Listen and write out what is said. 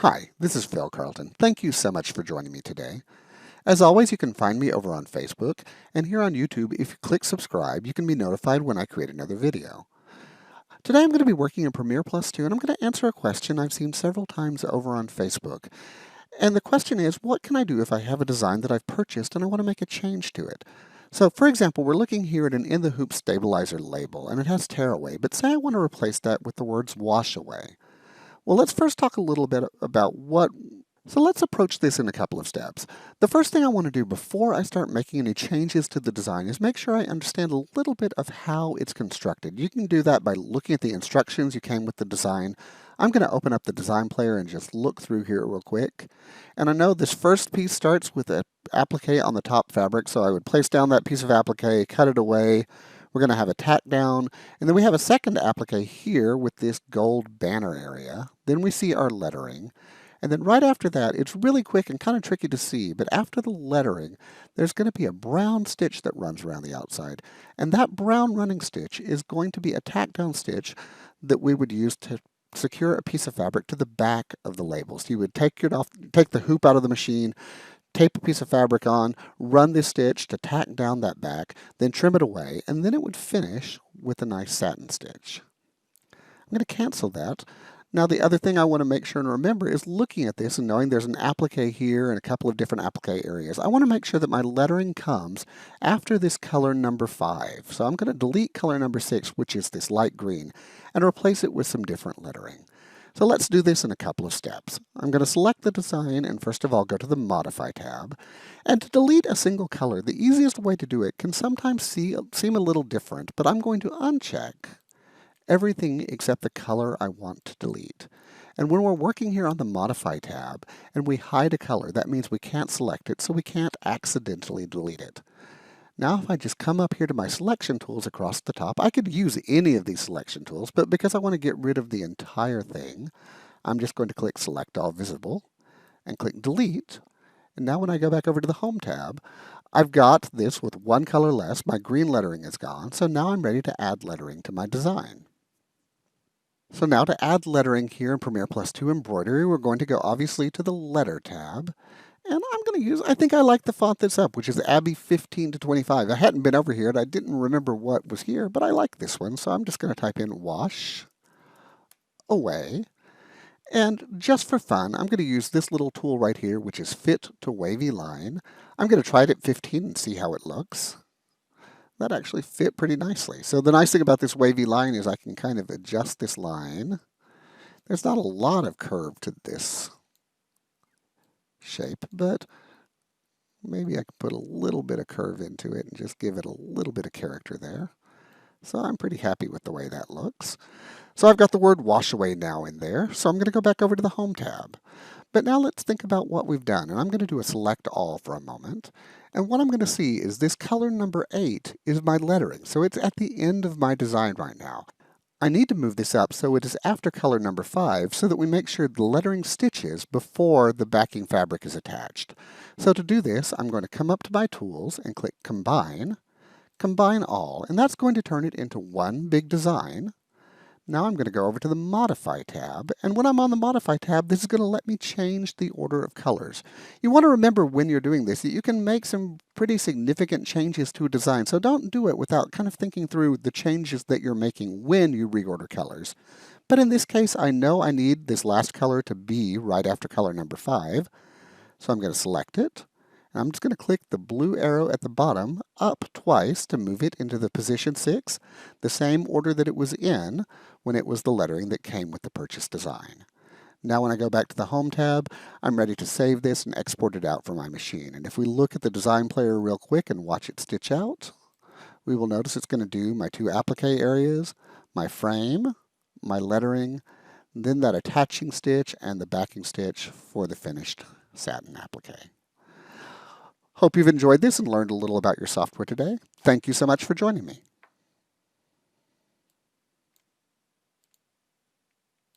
Hi, this is Phil Carlton. Thank you so much for joining me today. As always, you can find me over on Facebook, and here on YouTube, if you click subscribe, you can be notified when I create another video. Today I'm going to be working in Premiere Plus 2, and I'm going to answer a question I've seen several times over on Facebook. And the question is, what can I do if I have a design that I've purchased and I want to make a change to it? So, for example, we're looking here at an In the Hoop stabilizer label, and it has tear away, but say I want to replace that with the words wash away. Well, let's first talk a little bit about so let's approach this in a couple of steps. The first thing I want to do before I start making any changes to the design is make sure I understand a little bit of how it's constructed. You can do that by looking at the instructions you came with the design. I'm going to open up the design player and just look through here real quick. And I know this first piece starts with an applique on the top fabric, so I would place down that piece of applique, cut it away. We're going to have a tack down, and then we have a second applique here with this gold banner area. Then we see our lettering. And then right after that, it's really quick and kind of tricky to see, but after the lettering, there's going to be a brown stitch that runs around the outside. And that brown running stitch is going to be a tack down stitch that we would use to secure a piece of fabric to the back of the label. So you would take the hoop out of the machine, tape a piece of fabric on, run this stitch to tack down that back, then trim it away, and then it would finish with a nice satin stitch. I'm going to cancel that. Now the other thing I want to make sure and remember is looking at this and knowing there's an applique here and a couple of different applique areas. I want to make sure that my lettering comes after this color number 5. So I'm going to delete color number 6, which is this light green, and replace it with some different lettering. So let's do this in a couple of steps. I'm going to select the design and first of all go to the Modify tab. And to delete a single color, the easiest way to do it can sometimes seem a little different, but I'm going to uncheck everything except the color I want to delete. And when we're working here on the Modify tab and we hide a color, that means we can't select it, so we can't accidentally delete it. Now if I just come up here to my selection tools across the top, I could use any of these selection tools, but because I want to get rid of the entire thing, I'm just going to click Select All Visible and click Delete. And now when I go back over to the Home tab, I've got this with one color less. My green lettering is gone, so now I'm ready to add lettering to my design. So now to add lettering here in Premiere Plus 2 Embroidery, we're going to go obviously to the Letter tab. And I'm going to use, I think I like the font that's up, which is Abby 15 to 25. I hadn't been over here and I didn't remember what was here, but I like this one. So I'm just going to type in Wash Away. And just for fun, I'm going to use this little tool right here, which is Fit to Wavy Line. I'm going to try it at 15 and see how it looks. That actually fit pretty nicely. So the nice thing about this wavy line is I can kind of adjust this line. There's not a lot of curve to this shape, but maybe I could put a little bit of curve into it and just give it a little bit of character there. So I'm pretty happy with the way that looks. So I've got the word wash away now in there, so I'm going to go back over to the Home tab. But now let's think about what we've done, and I'm going to do a select all for a moment. And what I'm going to see is this color number 8 is my lettering, so it's at the end of my design right now. I need to move this up so it is after color number 5 so that we make sure the lettering stitches before the backing fabric is attached. So to do this, I'm going to come up to my tools and click Combine, Combine All, and that's going to turn it into one big design. Now I'm going to go over to the Modify tab, and when I'm on the Modify tab, this is going to let me change the order of colors. You want to remember when you're doing this that you can make some pretty significant changes to a design, so don't do it without kind of thinking through the changes that you're making when you reorder colors. But in this case, I know I need this last color to be right after color number 5, so I'm going to select it. I'm just going to click the blue arrow at the bottom up twice to move it into the position 6, the same order that it was in when it was the lettering that came with the purchase design. Now when I go back to the Home tab, I'm ready to save this and export it out for my machine. And if we look at the design player real quick and watch it stitch out, we will notice it's going to do my 2 applique areas, my frame, my lettering, then that attaching stitch and the backing stitch for the finished satin applique. Hope you've enjoyed this and learned a little about your software today. Thank you so much for joining me.